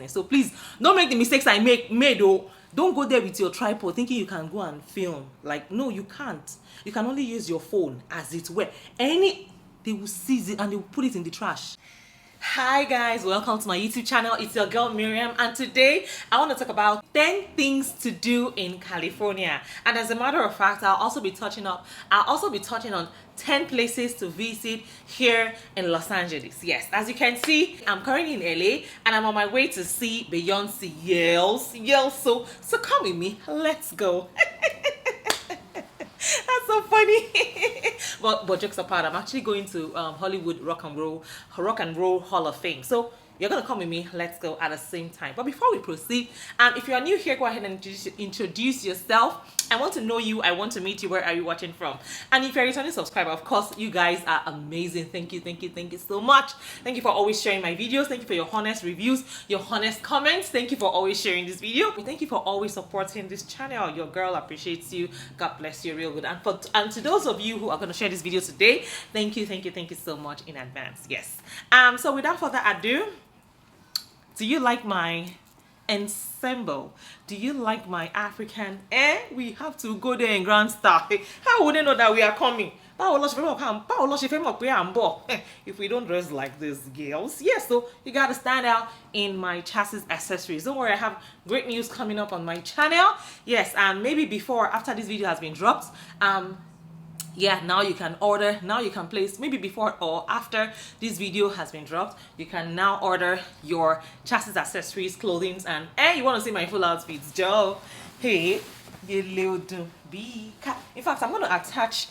So please don't make the mistakes I made though. Don't go there with your tripod thinking you can go and film. Like, no, you can't. You can only use your phone as it were. They will seize it and they will put it in the trash. Hi guys, welcome to my YouTube channel. It's your girl Miriam, and today I want to talk about 10 things to do in California. And as a matter of fact, I'll also be touching on 10 places to visit here in Los Angeles. Yes, as you can see, I'm currently in LA and I'm on my way to see Beyonce. Yes, so come with me, let's go. That's so funny. but jokes apart, I'm actually going to Hollywood Rock and Roll Hall of Fame. So you're gonna come with me. Let's go at the same time. But before we proceed, if you are new here, go ahead and introduce yourself. I want to know you. I want to meet you. Where are you watching from? And if you're a returning subscriber, of course, you guys are amazing. Thank you so much. Thank you for always sharing my videos. Thank you for your honest reviews, your honest comments. Thank you for always sharing this video. Thank you for always supporting this channel. Your girl appreciates you. God bless you real good. And to those of you who are going to share this video today, thank you so much in advance. Yes. So without further ado, do you like my ensemble? Do you like my African? We have to go there in grand style. How would they know that we are coming? If we don't dress like these girls. Yes, so you gotta stand out in my chassis accessories. Don't worry, I have great news coming up on my channel. Yes, and maybe after this video has been dropped, yeah, now you can order, now you can place, maybe before or after this video has been dropped, you can now order your chassis accessories, clothing, and you want to see my full outfits, Joe. Hey, you little bee. In fact, I'm going to attach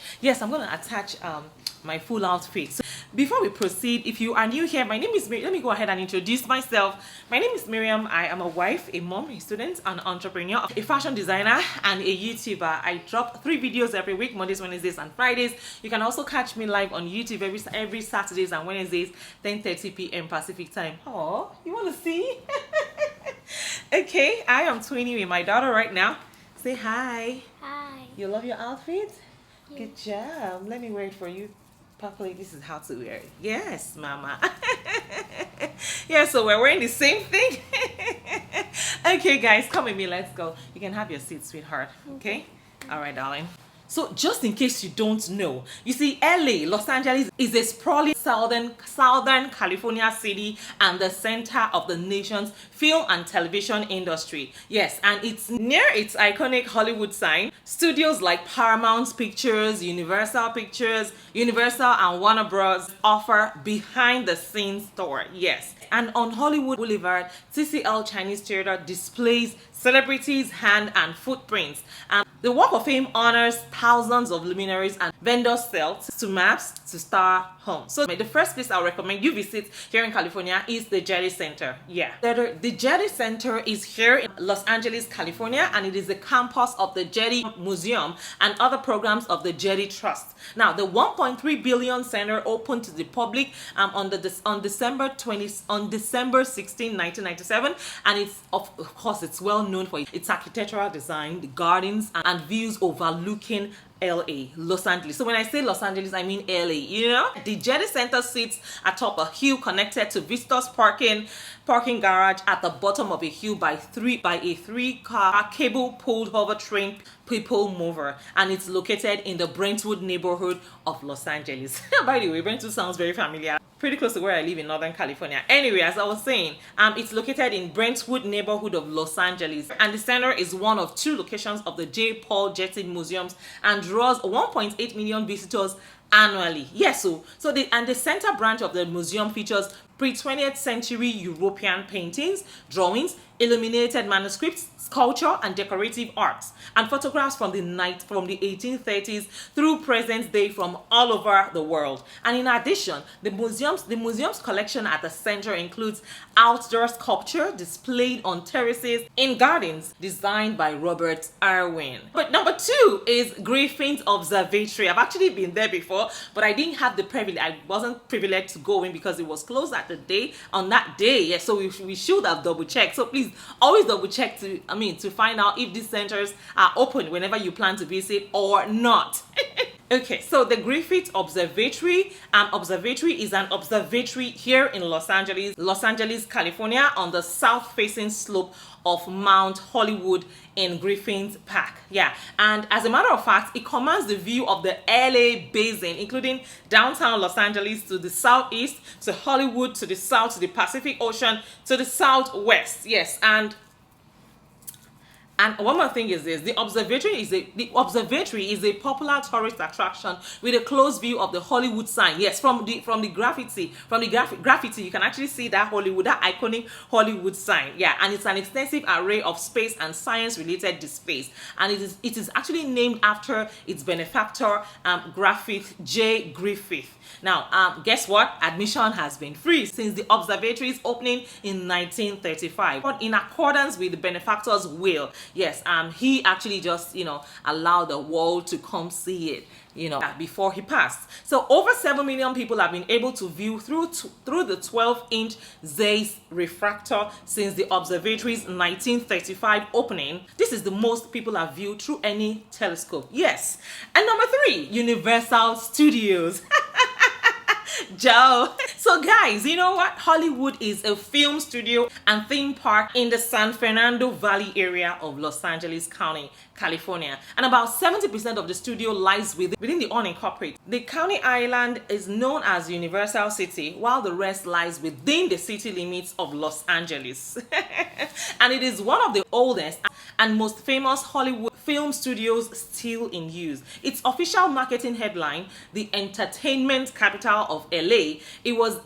my full outfit. So before we proceed, if you are new here, my name is Miriam. Let me go ahead and introduce myself. My name is Miriam. I am a wife, a mom, a student, an entrepreneur, a fashion designer, and a YouTuber. I drop 3 videos every week, Mondays, Wednesdays, and Fridays. You can also catch me live on YouTube every Saturdays and Wednesdays, 10:30 p.m. Pacific time. Oh, you want to see? Okay, I am twinning with my daughter right now. Say hi. Hi. You love your outfit? Yeah. Good job. Let me wear it for you. Properly, this is how to wear it. Yes, mama. Yeah, so we're wearing the same thing. Okay, guys, come with me. Let's go. You can have your seat, sweetheart. Okay? All right, darling. So just in case you don't know, you see, LA, Los Angeles, is a sprawling southern California city and the center of the nation's film and television industry. Yes, and it's near its iconic Hollywood sign. Studios like Paramount Pictures, Universal and Warner Bros. Offer behind-the-scenes tour. Yes, and on Hollywood Boulevard, TCL Chinese Theater displays celebrities' hand and footprints. The Walk of Fame honors thousands of luminaries and vendors sell to maps to star homes. So the first place I'll recommend you visit here in California is the Jetty Center. Yeah, the Jetty Center is here in Los Angeles, California, and it is the campus of the Jetty Museum and other programs of the Jetty Trust. Now, the 1.3 billion center opened to the public on December 16, 1997, and it's well known for its architectural design, the gardens, and views overlooking LA, Los Angeles. So when I say Los Angeles, I mean LA, you know? The Jetty Center sits atop a hill connected to visitors parking garage at the bottom of a hill by a 3-car cable-pulled hover train people mover, and it's located in the Brentwood neighborhood of Los Angeles. By the way, Brentwood sounds very familiar. Pretty close to where I live in Northern California. Anyway, as I was saying, it's located in Brentwood neighborhood of Los Angeles, and the center is one of 2 locations of the J. Paul Getty Museums and draws 1.8 million visitors annually. Yes, the center branch of the museum features pre-20th century European paintings, drawings, illuminated manuscripts, sculpture, and decorative arts, and photographs from the 1830s through present day from all over the world. And in addition, the museum's collection at the center includes outdoor sculpture displayed on terraces in gardens designed by Robert Irwin. But number 2 is Griffith Observatory. I've actually been there before, but I didn't have the privilege. I wasn't privileged to go in because it was closed on that day. Yes, so we should have double checked. So please always double check to find out if these centers are open whenever you plan to visit or not. Okay, so the Griffith Observatory is an observatory here in Los Angeles, California, on the south-facing slope of Mount Hollywood in Griffith Park. Yeah, and as a matter of fact, it commands the view of the LA basin, including downtown Los Angeles to the southeast, to Hollywood to the south, to the Pacific Ocean to the southwest. Yes, and one more thing is this: the observatory is a popular tourist attraction with a close view of the Hollywood sign. Yes, from the graffiti, you can actually see that iconic Hollywood sign. Yeah, and it's an extensive array of space and science related displays, and it is actually named after its benefactor, Griffith. Now, guess what? Admission has been free since the observatory's opening in 1935. But in accordance with the benefactor's will, yes, he actually just, allowed the world to come see it, before he passed. So over 7 million people have been able to view through the 12-inch Zeiss refractor since the observatory's 1935 opening. This is the most people have viewed through any telescope. Yes. And number 3, Universal Studios. Joe. So guys, you know what? Hollywood is a film studio and theme park in the San Fernando Valley area of Los Angeles County, California. And about 70% of the studio lies within the unincorporated. The county island is known as Universal City, while the rest lies within the city limits of Los Angeles. And it is one of the oldest and most famous Hollywood film studios still in use. Its official marketing headline, the entertainment capital of LA, it was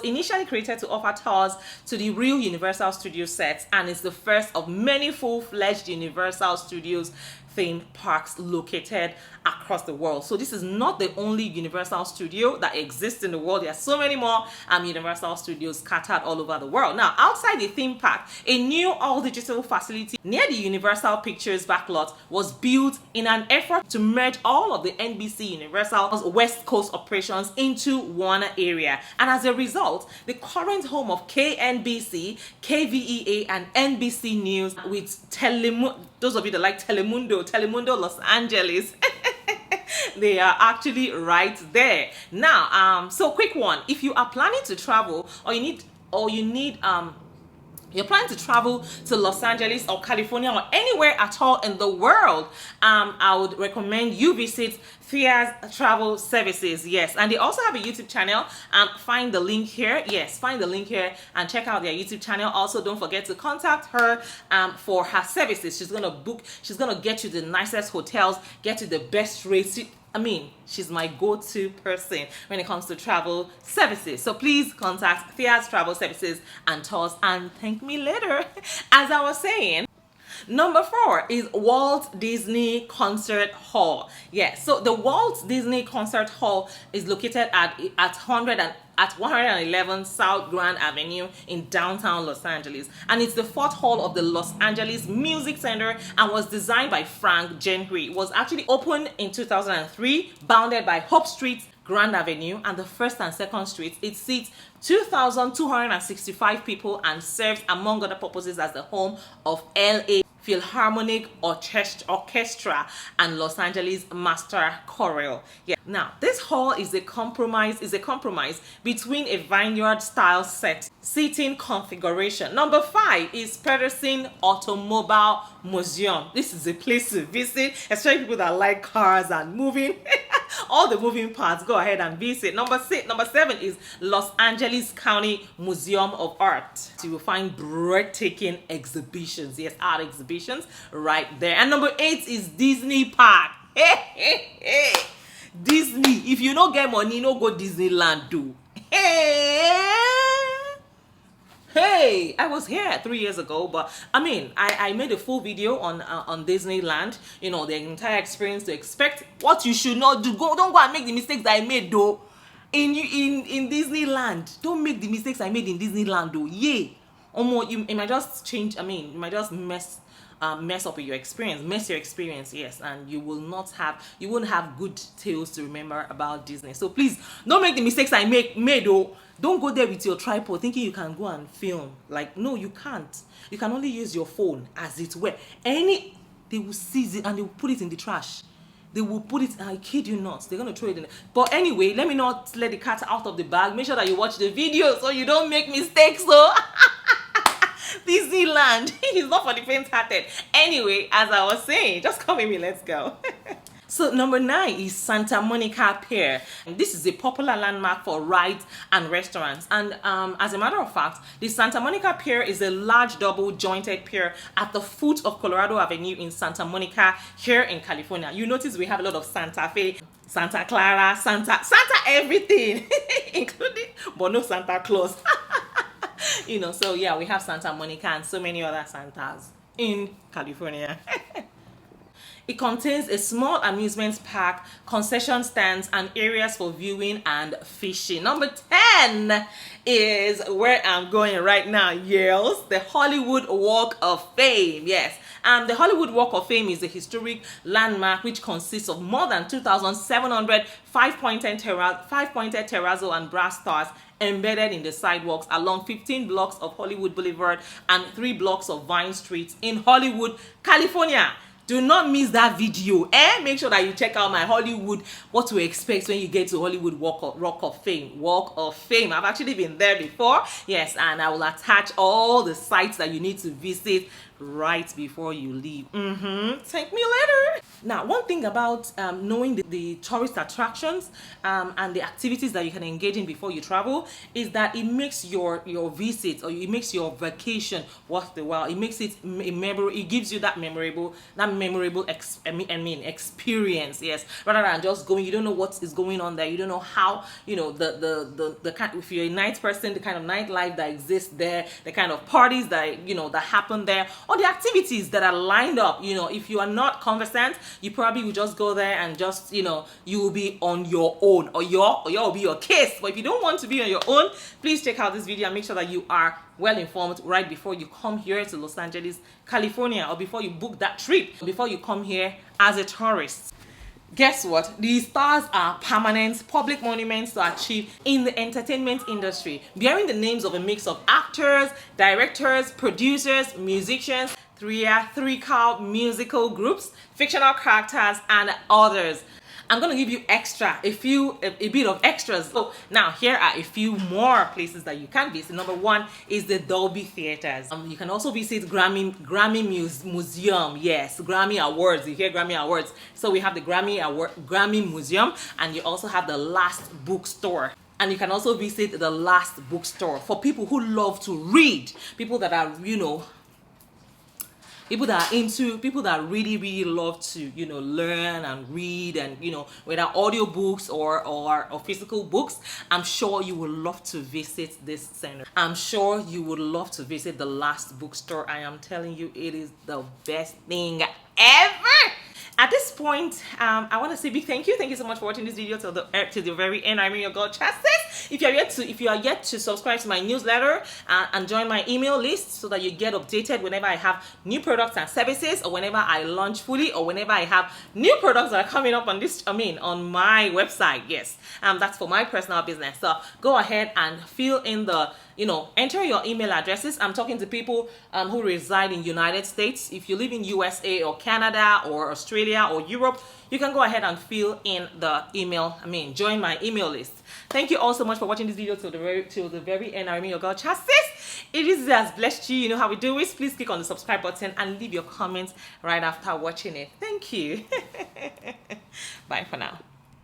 initially created to offer tours to the real Universal Studio sets, and it's the first of many full-fledged Universal Studios theme parks located across the world. So this is not the only Universal Studio that exists in the world. There are so many more Universal Studios scattered all over the world. Now, outside the theme park, a new all-digital facility near the Universal Pictures backlot was built in an effort to merge all of the NBC Universal's West Coast operations into one area. And as a result, the current home of KNBC, KVEA, and NBC News with those of you that like Telemundo Los Angeles, they are actually right there. Now, so quick one: if you are planning to travel, you're planning to travel to Los Angeles or California or anywhere at all in the world, I would recommend you visit Thea's Travel Services. Yes, and they also have a YouTube channel. Find the link here. Yes, find the link here and check out their YouTube channel. Also, don't forget to contact her for her services. She's gonna get you the nicest hotels, get you the best rates. She's my go-to person when it comes to travel services. So please contact Thea's Travel Services and Tours and thank me later. As I was saying, number 4 is Walt Disney Concert Hall. Yes, so the Walt Disney Concert Hall is located at 111 South Grand Avenue in downtown Los Angeles, and it's the 4th hall of the Los Angeles Music Center and was designed by Frank Gehry. It was actually opened in 2003, bounded by Hope Street, Grand Avenue, and the 1st and 2nd Streets. It seats 2,265 people and serves, among other purposes, as the home of LA Philharmonic Orchestra and Los Angeles Master Chorale. Yeah. Now, this hall is a compromise between a vineyard-style seating configuration. Number 5 is Pedersen Automobile Museum. This is a place to visit, especially people that like cars and moving. All the moving parts, go ahead and visit. Number 7 is Los Angeles County Museum of Art. You will find breathtaking exhibitions. Yes, art exhibitions right there. And number 8 is Disney Park. Disney. If you don't get money, no go Disneyland do. Hey, I was here 3 years ago, but I made a full video on Disneyland, the entire experience, to expect what you should not do. Don't go and make the mistakes that I made though in Disneyland. Don't make the mistakes I made in Disneyland though. It might just change. You might just mess up with your experience, yes, and you won't have good tales to remember about Disney. So please don't make the mistakes I made though. Don't go there with your tripod thinking you can go and film. No, you can't. You can only use your phone as it were. They will seize it and they will put it in the trash. They will put it, I kid you not, they're going to throw it in. But anyway, let me not let the cat out of the bag. Make sure that you watch the video so you don't make mistakes. So Disneyland is not for the faint-hearted. Anyway, as I was saying, just come with me, let's go. So number 9 is Santa Monica Pier. And this is a popular landmark for rides and restaurants. And as a matter of fact, the Santa Monica Pier is a large double jointed pier at the foot of Colorado Avenue in Santa Monica here in California. You notice we have a lot of Santa Fe, Santa Clara, Santa everything, including, but no Santa Claus. You know, so yeah, we have Santa Monica and so many other Santas in California. It contains a small amusement park, concession stands, and areas for viewing and fishing. Number 10 is where I'm going right now, yes, the Hollywood Walk of Fame. Yes, the Hollywood Walk of Fame is a historic landmark which consists of more than 2,700 five-pointed terrazzo and brass stars embedded in the sidewalks along 15 blocks of Hollywood Boulevard and 3 blocks of Vine Street in Hollywood, California. Do not miss that video. Make sure that you check out my Hollywood, what to expect when you get to Hollywood Walk of Fame. Walk of Fame. I've actually been there before. Yes, and I will attach all the sites that you need to visit right before you leave. Thank me later. Now, one thing about knowing the tourist attractions and the activities that you can engage in before you travel is that it makes your visit, or it makes your vacation worth the while. It makes it memorable. It gives you that memorable experience. Yes, rather than just going, you don't know what is going on there. You don't know how, you know, the kind, if you're a night person, the kind of nightlife that exists there, the kind of parties that, you know, that happen there, or the activities that are lined up. You know, if you are not conversant, you probably will just go there and just, you know, you will be on your own, or your will be your case. But if you don't want to be on your own, please check out this video and make sure that you are well informed right before you come here to Los Angeles, California, or before you book that trip, before you come here as a tourist. Guess what? These stars are permanent public monuments to achieve in the entertainment industry, bearing the names of a mix of actors, directors, producers, musicians, theatrical musical groups, fictional characters, and others. I'm going to give you a bit of extras. So now here are a few more places that you can visit. Number 1 is the Dolby Theaters. You can also visit Grammy Museum. Yes, Grammy Awards. You hear Grammy Awards. So we have the Grammy Museum, and you also have the Last Bookstore. And you can also visit the Last Bookstore for people who love to read, people that are, you know, people that really love to, you know, learn and read, and, you know, whether audiobooks or physical books. I'm sure you would love to visit this center. I'm sure you would love to visit the Last Bookstore. I am telling you, it is the best thing ever. At this point, I want to say big thank you. Thank you so much for watching this video till the very end. I mean, your girl Chassis. If you are yet to subscribe to my newsletter and join my email list so that you get updated whenever I have new products and services, or whenever I launch fully, or whenever I have new products that are coming up on on my website. Yes, that's for my personal business. So go ahead and fill in the, you know, enter your email addresses. I'm talking to people who reside in United States. If you live in USA or Canada or Australia or Europe, you can go ahead and fill in the email. Join my email list. Thank you all so much for watching this video till the very end. I mean, your girl Chassis. If this has blessed you, you know how we do it. Please click on the subscribe button and leave your comments right after watching it. Thank you. Bye for now.